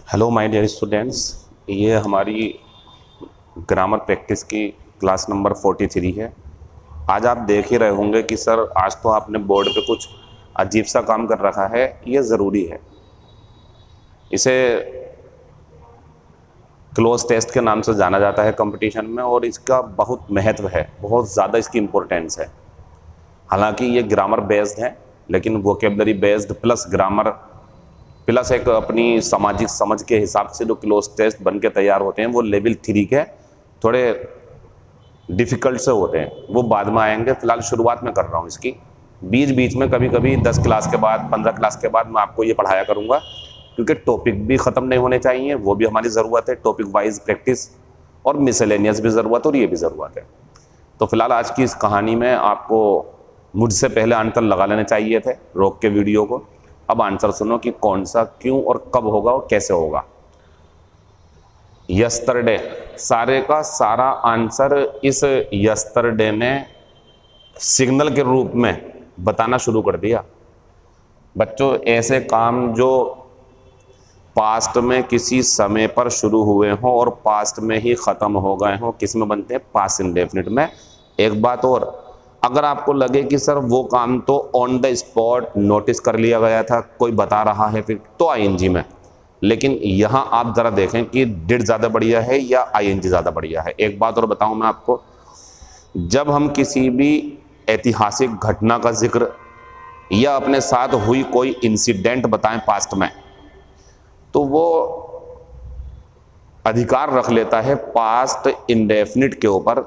Hello my dear students, ये हमारी grammar practice की क्लास नंबर 43 है। आज आप देख ही रहे होंगे कि सर आज तो आपने बोर्ड पे कुछ अजीब सा काम कर रखा है। ये ज़रूरी है, इसे क्लोज टेस्ट के नाम से जाना जाता है कंपटीशन में, और इसका बहुत महत्व है, बहुत ज़्यादा इसकी इम्पोर्टेंस है। हालांकि ये ग्रामर बेस्ड है, लेकिन vocabulary based plus grammar plus एक अपनी सामाजिक समझ के हिसाब से जो क्लोज टेस्ट बन के तैयार होते हैं वो लेवल 3 के थोड़े डिफ़िकल्ट से होते हैं, वो बाद में आएंगे। फिलहाल शुरुआत में कर रहा हूँ इसकी। बीच बीच में कभी कभी 10 क्लास के बाद 15 क्लास के बाद मैं आपको ये पढ़ाया करूँगा, क्योंकि टॉपिक भी ख़त्म नहीं होने चाहिए, वो भी हमारी ज़रूरत है। टॉपिक वाइज प्रैक्टिस और मिसलेनियस भी ज़रूरत है और ये भी ज़रूरत है। तो फिलहाल आज की इस कहानी में आपको मुझसे पहले आंसर लगा लेने चाहिए थे, रोक के वीडियो को। अब आंसर सुनो कि कौन सा, क्यों और कब होगा और कैसे होगा। यस्टरडे, सारे का सारा आंसर इस यस्टरडे ने सिग्नल के रूप में बताना शुरू कर दिया। बच्चों, ऐसे काम जो पास्ट में किसी समय पर शुरू हुए हों और पास्ट में ही ख़त्म हो गए हों, किस में बनते हैं? पास्ट इंडेफिनिट में। एक बात और, अगर आपको लगे कि सर वो काम तो ऑन द स्पॉट नोटिस कर लिया गया था, कोई बता रहा है, फिर तो आईएनजी में। लेकिन यहाँ आप ज़रा देखें कि डिड ज़्यादा बढ़िया है या आईएनजी ज़्यादा बढ़िया है। एक बात और बताऊँ मैं आपको, जब हम किसी भी ऐतिहासिक घटना का जिक्र या अपने साथ हुई कोई इंसिडेंट बताएं पास्ट में, तो वो अधिकार रख लेता है पास्ट इंडेफिनिट के ऊपर।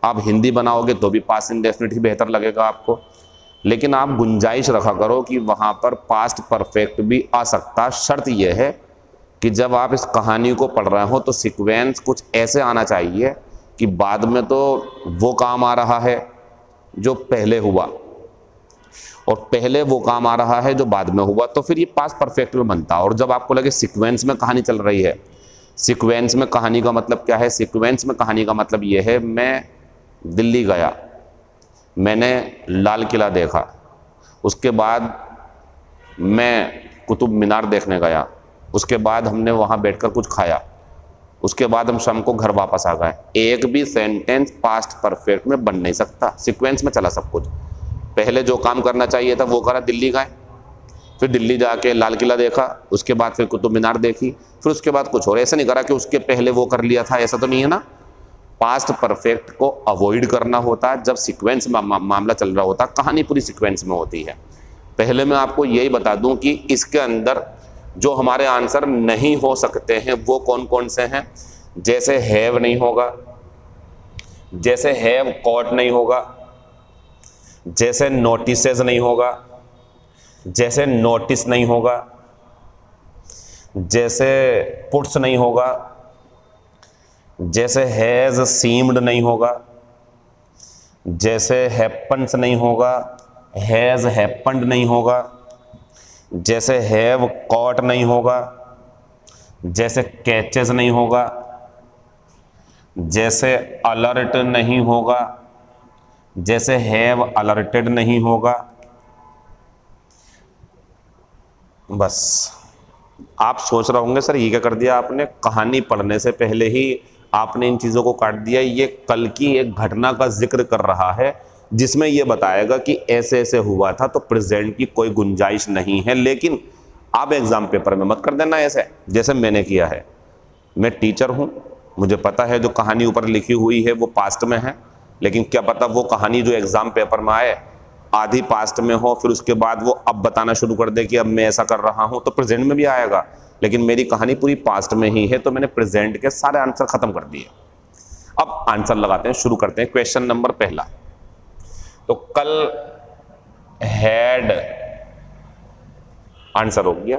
आप हिंदी बनाओगे तो भी पास्ट इंडेफिनिट ही बेहतर लगेगा आपको, लेकिन आप गुंजाइश रखा करो कि वहाँ पर पास्ट परफेक्ट भी आ सकता। शर्त यह है कि जब आप इस कहानी को पढ़ रहे हो तो सीक्वेंस कुछ ऐसे आना चाहिए कि बाद में तो वो काम आ रहा है जो पहले हुआ और पहले वो काम आ रहा है जो बाद में हुआ, तो फिर ये पास्ट परफेक्ट में बनता। और जब आपको लगे सीक्वेंस में कहानी चल रही है, सीक्वेंस में कहानी का मतलब क्या है? सीक्वेंस में कहानी का मतलब ये है, मैं दिल्ली गया, मैंने लाल किला देखा, उसके बाद मैं कुतुब मीनार देखने गया, उसके बाद हमने वहाँ बैठकर कुछ खाया, उसके बाद हम शाम को घर वापस आ गए। एक भी सेंटेंस पास्ट परफेक्ट में बन नहीं सकता। सीक्वेंस में चला सब कुछ। पहले जो काम करना चाहिए था वो करा, दिल्ली गए, फिर दिल्ली जाके लाल किला देखा, उसके बाद फिर कुतुब मीनार देखी, फिर उसके बाद कुछ और। ऐसा नहीं करा कि उसके पहले वो कर लिया था, ऐसा तो नहीं है ना। पास्ट परफेक्ट को अवॉइड करना होता है जब सीक्वेंस में मामला चल रहा होता है। कहानी पूरी सीक्वेंस में होती है। पहले मैं आपको यही बता दूं कि इसके अंदर जो हमारे आंसर नहीं हो सकते हैं वो कौन कौन से हैं। जैसे हैव नहीं होगा, जैसे हैव कॉट नहीं होगा, जैसे नोटिसेस नहीं होगा, जैसे नोटिस नहीं होगा, जैसे पुट्स नहीं होगा, जैसे हैज़ सीम्ड नहीं होगा, जैसे हैपन्स नहीं होगा, हैज़ हैपन्ड नहीं होगा, जैसे हैव कॉट नहीं होगा, जैसे कैचेस नहीं होगा, जैसे अलर्ट नहीं होगा, जैसे हैव अलर्टेड नहीं होगा। बस आप सोच रहे होंगे सर ये क्या कर दिया आपने, कहानी पढ़ने से पहले ही आपने इन चीज़ों को काट दिया। ये कल की एक घटना का जिक्र कर रहा है जिसमें ये बताएगा कि ऐसे ऐसे हुआ था, तो प्रेजेंट की कोई गुंजाइश नहीं है। लेकिन आप एग्जाम पेपर में मत कर देना ऐसे जैसे मैंने किया है। मैं टीचर हूँ, मुझे पता है जो कहानी ऊपर लिखी हुई है वो पास्ट में है, लेकिन क्या पता वो कहानी जो एग्जाम पेपर में आए आधी पास्ट में हो, फिर उसके बाद वो अब बताना शुरू कर दे कि अब मैं ऐसा कर रहा हूँ, तो प्रेजेंट में भी आएगा। लेकिन मेरी कहानी पूरी पास्ट में ही है, तो मैंने प्रेजेंट के सारे आंसर खत्म कर दिए। अब आंसर लगाते हैं, शुरू करते हैं। क्वेश्चन नंबर पहला, तो कल हैड आंसर हो गया।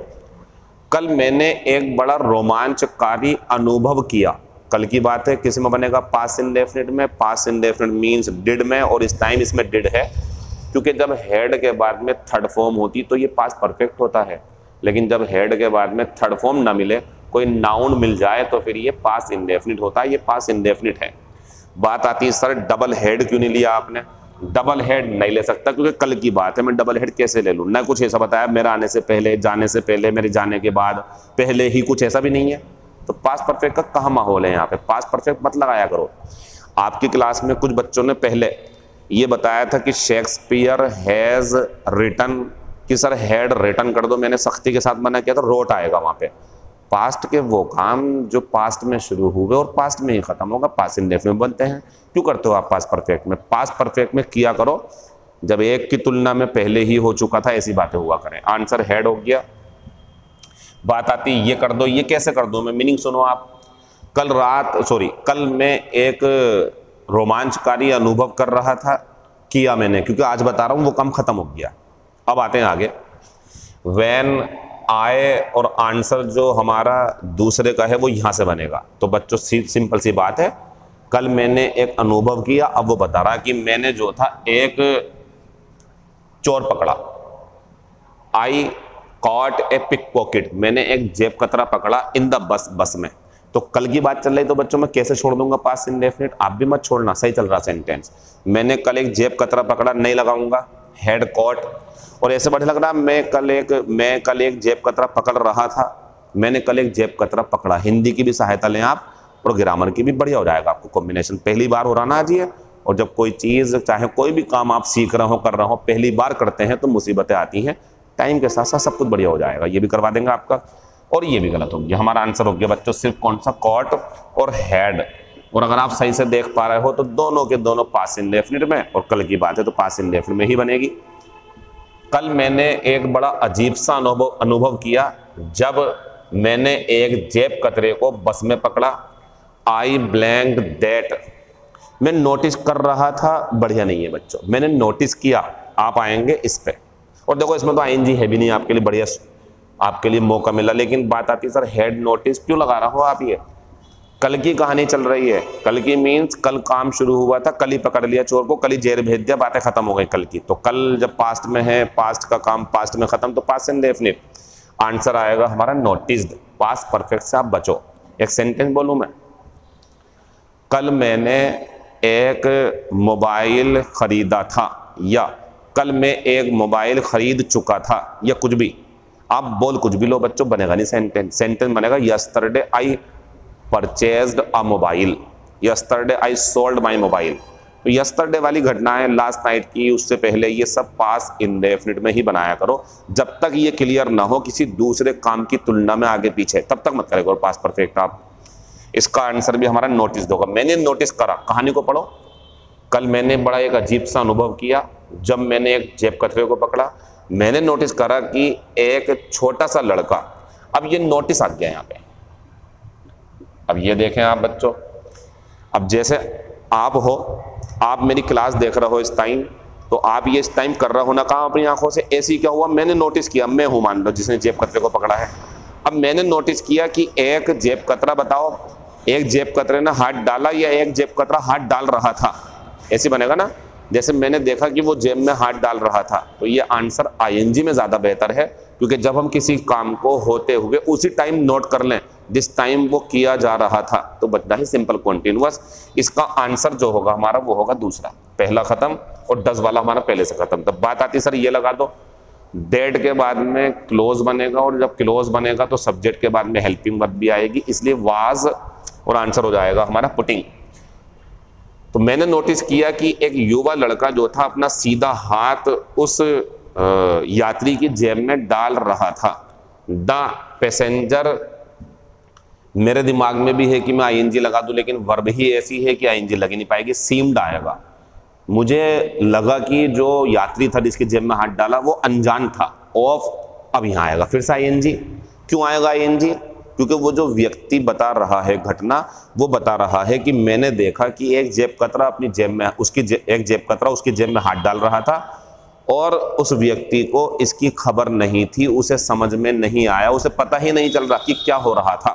कल मैंने एक बड़ा रोमांचकारी अनुभव किया। कल की बात है, किस में बनेगा? पास्ट इंडेफिनिट में। पास्ट इंडेफिनिट मींस डिड में, और इस टाइम इसमें डिड है, क्योंकि जब हेड के बाद में थर्ड फॉर्म होती तो ये पास्ट परफेक्ट होता है। लेकिन जब हेड के बाद में थर्ड फॉर्म ना मिले, कोई नाउन मिल जाए, तो फिर ये पास्ट इंडेफिनिट होता है। ये पास्ट इंडेफिनिट है। बात आती है सर डबल हेड क्यों नहीं लिया आपने? डबल हेड नहीं ले सकता क्योंकि कल की बात है, मैं डबल हेड कैसे ले लूँ? ना कुछ ऐसा बताया मेरा आने से पहले, जाने से पहले, मेरे जाने के बाद, पहले ही, कुछ ऐसा भी नहीं है। तो पास्ट परफेक्ट का कहाँ माहौल है यहाँ पे? पास्ट परफेक्ट मत लगाया करो। आपकी क्लास में कुछ बच्चों ने पहले ये बताया था कि शेक्सपियर हैज रिटन, कि सर हैड रिटन कर दो, मैंने सख्ती के साथ मना किया तो रोट आएगा वहाँ पे। पास्ट के वो काम जो पास्ट में शुरू हुए और पास्ट में ही खत्म होगा, पास्ट इंडेफिनिट में बनते हैं। क्यों करते हो आप पास्ट परफेक्ट में? पास्ट परफेक्ट में किया करो जब एक की तुलना में पहले ही हो चुका था, ऐसी बातें हुआ करें। आंसर हैड हो गया। बात आती ये कर दो, ये कैसे कर दो? मैं मीनिंग सुनो आप। कल मैं एक रोमांचकारी अनुभव कर रहा था, किया मैंने, क्योंकि आज बता रहा हूं वो काम खत्म हो गया। अब आते हैं आगे। व्हेन आए और आंसर जो हमारा दूसरे का है वो यहां से बनेगा। तो बच्चों सिंपल सी बात है, कल मैंने एक अनुभव किया, अब वो बता रहा कि मैंने जो था एक चोर पकड़ा। I caught a pickpocket, मैंने एक जेब कतरा पकड़ा इन द बस में। तो कल की बात चल रही, तो बच्चों मैं कैसे छोड़ दूंगा पास्ट इंडेफिनिट? आप भी मत छोड़ना, सही चल रहा सेंटेंस। मैंने कल एक जेब कतरा पकड़ा, नहीं लगाऊंगा, हेड कॉट। और ऐसे बढ़िया लग रहा, मैं कल एक जेब कतरा पकड़ रहा था, मैंने कल एक जेब कतरा पकड़ा। हिंदी की भी सहायता लें आप और ग्रामर की भी, बढ़िया हो जाएगा आपको कॉम्बिनेशन। पहली बार हो रहा ना आज ये। और जब कोई चीज़, चाहे कोई भी काम आप सीख रहे हो, कर रहे हो, पहली बार करते हैं तो मुसीबतें आती हैं। टाइम के साथ साथ सब कुछ बढ़िया हो जाएगा। ये भी करवा देंगे आपका। और ये भी गलत हो गया, हमारा आंसर हो गया बच्चों सिर्फ कौन सा? कॉट और हेड। और अगर आप सही से देख पा रहे हो तो दोनों के दोनों पास्ट इंडेफिनिट में, और कल की बात है तो पास्ट इंडेफिनिट में ही बनेगी। कल मैंने एक बड़ा अजीब सा अनुभव किया जब मैंने एक जेब कतरे को बस में पकड़ा। आई ब्लैंक दैट, मैं नोटिस कर रहा था, बढ़िया नहीं है बच्चों, मैंने नोटिस किया। आप आएंगे इस पे, और देखो इसमें तो आईएनजी है भी नहीं आपके लिए, बढ़िया आपके लिए मौका मिला। लेकिन बात आती है सर हेड नोटिस क्यों लगा रहा हो आप? ये कल की कहानी चल रही है। कल की मीन्स कल काम शुरू हुआ था, कल ही पकड़ लिया चोर को, कल ही जेल भेज दिया, बातें खत्म हो गई कल की। तो कल जब पास्ट में है, पास्ट का काम पास्ट में खत्म, तो पास्ट इंडेफिनिट। आंसर आएगा हमारा नोटिस्ड। पास्ट परफेक्ट से आप बचो। एक सेंटेंस बोलूं मैं, कल मैंने एक मोबाइल खरीदा था, या कल मैं एक मोबाइल खरीद चुका था, या कुछ भी आप बोल कुछ भी लो बच्चों, बनेगा नहीं सेंटेंस। सेंटेंस बनेगा yesterday I purchased a mobile, yesterday I sold my mobile. तो यस्टरडे वाली घटनाएं, लास्ट नाइट की, उससे पहले, ये सब पास्ट इंडेफिनिट में ही बनाया करो। जब तक ये क्लियर ना हो किसी दूसरे काम की तुलना में आगे पीछे, तब तक मत करेगा पास्ट परफेक्ट आप। इसका आंसर भी हमारा नोटिस दोगा। मैंने नोटिस करा, कहानी को पढ़ो। कल मैंने बड़ा एक अजीब सा अनुभव किया जब मैंने एक जेब कतरे को पकड़ा। मैंने नोटिस करा कि एक छोटा सा लड़का, अब ये नोटिस आ गया यहाँ पे। अब ये देखें आप बच्चों, अब जैसे आप हो, आप मेरी क्लास देख रहे हो इस टाइम, तो आप ये इस टाइम कर रहे हो ना काम अपनी आंखों से। ऐसे ही क्या हुआ, मैंने नोटिस किया, मैं हूं मान लो जिसने जेब कतरे को पकड़ा है। अब मैंने नोटिस किया कि एक जेब कतरा, बताओ एक जेब कतरे ने हाथ डाला या एक जेब कतरा हाथ डाल रहा था? ऐसे बनेगा ना, जैसे मैंने देखा कि वो जेब में हाथ डाल रहा था। तो ये आंसर आईएनजी में ज़्यादा बेहतर है, क्योंकि जब हम किसी काम को होते हुए उसी टाइम नोट कर लें जिस टाइम वो किया जा रहा था, तो बचता है सिंपल कॉन्टिन्यूअस। इसका आंसर जो होगा हमारा वो होगा दूसरा, पहला खत्म और 10 वाला हमारा पहले से खत्म। तब बात आती सर ये लगा दो, डेट के बाद में क्लोज बनेगा, और जब क्लोज बनेगा तो सब्जेक्ट के बाद में हेल्पिंग वर्ब भी आएगी, इसलिए वाज, और आंसर हो जाएगा हमारा पुटिंग। तो मैंने नोटिस किया कि एक युवा लड़का जो था अपना सीधा हाथ उस यात्री की जेब में डाल रहा था। द पैसेंजर, मेरे दिमाग में भी है कि मैं आईएनजी लगा दूं, लेकिन वर्ब ही ऐसी है कि आईएनजी लगी नहीं पाएगी, सीम्ड आएगा। मुझे लगा कि जो यात्री था जिसकी जेब में हाथ डाला वो अनजान था, ऑफ अब यहाँ आएगा फिर से आईएनजी। क्यों आएगा आईएनजी? क्योंकि वो जो व्यक्ति बता रहा है घटना, वो बता रहा है कि मैंने देखा कि एक जेब कतरा अपनी जेब में, एक जेब कतरा उसकी जेब में हाथ डाल रहा था, और उस व्यक्ति को इसकी खबर नहीं थी, उसे समझ में नहीं आया, उसे पता ही नहीं चल रहा कि क्या हो रहा था।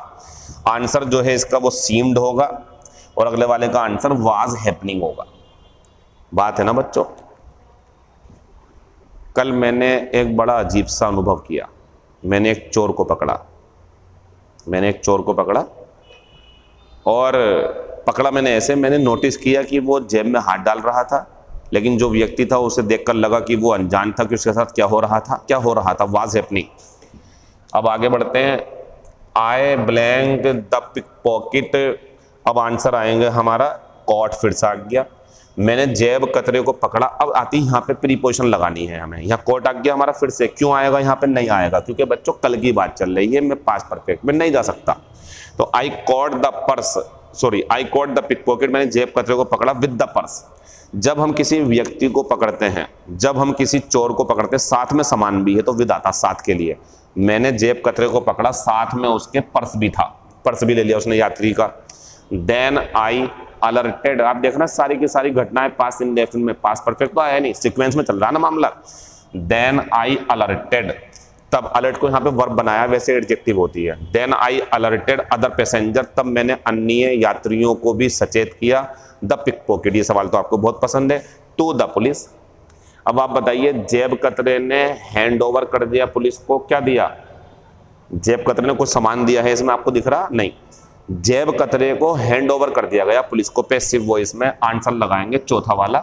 आंसर जो है इसका वो सीम्ड होगा, और अगले वाले का आंसर वाज हैपनिंग होगा। बात है ना बच्चों। कल मैंने एक बड़ा अजीब सा अनुभव किया। मैंने एक चोर को पकड़ा, और पकड़ा मैंने ऐसे, मैंने नोटिस किया कि वो जेब में हाथ डाल रहा था, लेकिन जो व्यक्ति था उसे देखकर लगा कि वो अनजान था कि उसके साथ क्या हो रहा था, वाज हैपनिंग। अब आगे बढ़ते हैं। I blank the pickpocket, अब आंसर आएंगे हमारा कॉट, फिर से आ गया। मैंने जेब कतरे को पकड़ा, अब आती यहाँ पे प्रीपोजिशन लगानी है हमें। यहाँ कॉट आ गया हमारा, फिर से क्यों आएगा यहाँ पे, नहीं आएगा क्योंकि बच्चों कल की बात चल रही है, मैं पास्ट परफेक्ट में नहीं जा सकता। तो I caught the pickpocket, मैंने जेब कतरे को पकड़ा विद द पर्स। जब हम किसी व्यक्ति को पकड़ते हैं, जब हम किसी चोर को पकड़ते हैं, साथ में सामान भी है तो विद आता साथ के लिए। मैंने जेब कतरे को पकड़ा, साथ में उसके पर्स भी था, पर्स भी ले लिया उसने यात्री का। देन आई अलर्टेड, आप देखना सारी की सारी घटनाएं पास्ट इंडेफिनिट में, पास्ट परफेक्ट तो आया नहीं, सीक्वेंस में चल रहा ना मामला। देन आई अलर्टेड, तब अलर्ट को यहाँ पे वर्ब बनाया, वैसे एडजेक्टिव होती है। Then I alerted other passenger, तब मैंने अन्य यात्रियों को भी सचेत किया। द पिक पॉकेट, ये सवाल तो आपको बहुत पसंद है। टू द पुलिस, अब आप बताइए, जेब कतरे ने हैंड ओवर कर दिया पुलिस को, क्या दिया, जेब कतरे ने कुछ सामान दिया है इसमें आपको दिख रहा नहीं, जेब कतरे को हैंड ओवर कर दिया गया पुलिस को, पैसिव वॉइस में आंसर लगाएंगे चौथा वाला,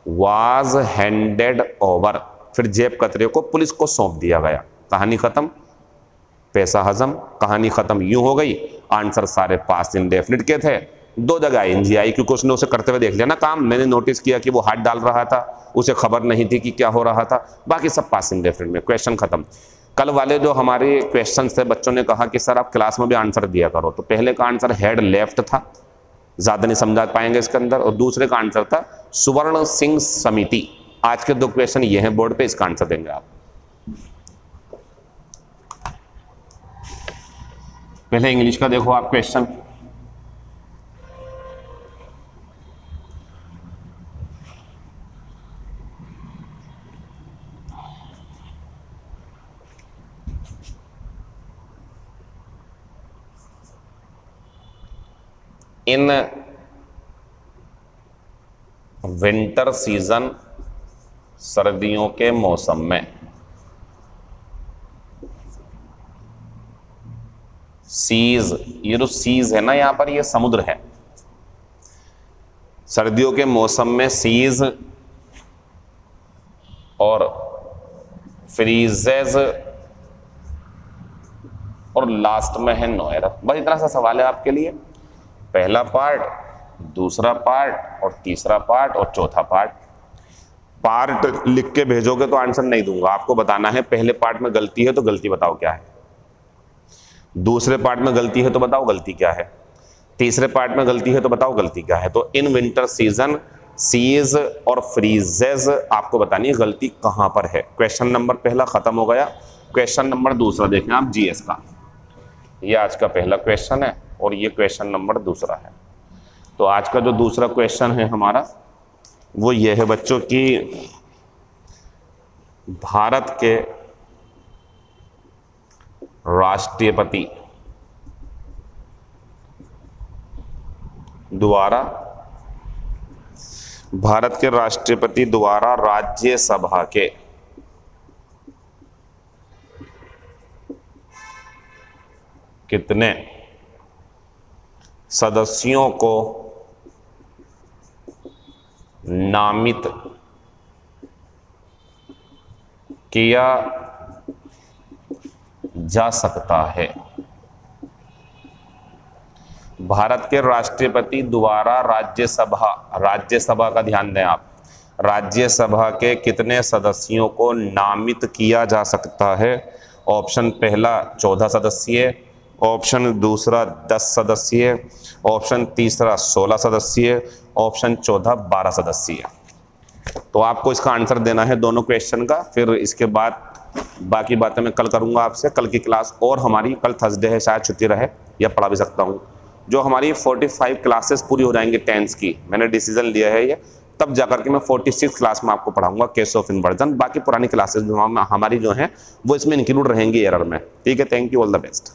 वाज हैंडेड ओवर, फिर जेब कतरे को पुलिस को सौंप दिया गया। कहानी खत्म, पैसा हजम, कहानी खत्म यूं हो गई। आंसर सारे पास्ट इंडेफिनिट के थे, दो जगह आईएनजी आई क्योंकि उसने उसे करते हुए देख लिया ना काम, मैंने नोटिस किया कि वो हाथ डाल रहा था, उसे खबर नहीं थी कि क्या हो रहा था, बाकी सब पास्ट इंडेफिनिट में। क्वेश्चन खत्म। कल वाले जो हमारे क्वेश्चंस थे, बच्चों ने कहा कि सर आप क्लास में भी आंसर दिया करो, तो पहले का आंसर हेड लेफ्ट था, ज्यादा नहीं समझा पाएंगे इसके अंदर, और दूसरे का आंसर था सुवर्ण सिंह समिति। आज के दो क्वेश्चन ये हैं बोर्ड पे, इसका आंसर देंगे आप। पहले इंग्लिश का देखो आप क्वेश्चन, इन विंटर सीजन, सर्दियों के मौसम में, सीज, ये जो सीज है ना यहाँ पर, ये समुद्र है। सर्दियों के मौसम में सीज और फ्रीजेज, और लास्ट में है नोएरा। बस इतना सा सवाल है आपके लिए, पहला पार्ट, दूसरा पार्ट और तीसरा पार्ट और चौथा पार्ट। पार्ट लिख के भेजोगे तो आंसर नहीं दूंगा, आपको बताना है पहले पार्ट में गलती है तो गलती बताओ क्या है, दूसरे पार्ट में गलती है तो बताओ गलती क्या है, तीसरे पार्ट में गलती है तो बताओ गलती क्या है। तो इन विंटर सीजन सीज और फ्रीजेज आपको बतानी है गलती कहां पर है। क्वेश्चन नंबर पहला खत्म हो गया। क्वेश्चन नंबर दूसरा देखें आप जीएस का, ये आज का पहला क्वेश्चन है और ये क्वेश्चन नंबर दूसरा है। तो आज का जो दूसरा क्वेश्चन है हमारा वो ये है बच्चों की, भारत के राष्ट्रपति द्वारा राज्यसभा के कितने सदस्यों को नामित किया जा सकता है। भारत के राष्ट्रपति द्वारा राज्यसभा का ध्यान दें आप, राज्यसभा के कितने सदस्यों को नामित किया जा सकता है। ऑप्शन पहला 14 सदस्यीय, ऑप्शन दूसरा 10 सदस्यीय, ऑप्शन तीसरा 16 सदस्यीय, ऑप्शन चौथा 12 सदस्यीय। तो आपको इसका आंसर देना है दोनों क्वेश्चन का, फिर इसके बाद बाकी बातें मैं कल करूंगा आपसे। कल की क्लास और हमारी, कल थर्सडे है, शायद छुट्टी रहे या पढ़ा भी सकता हूं। जो हमारी 45 क्लासेस पूरी हो जाएंगी टेंस की, मैंने डिसीजन लिया है ये, तब जाकर के मैं 46 क्लास में आपको पढ़ाऊंगा केस ऑफ इन्वर्जन। बाकी पुरानी क्लासेस हमारी जो हैं वो इसमें इंक्लूड रहेंगी एरर में। ठीक है, thank you, all the best.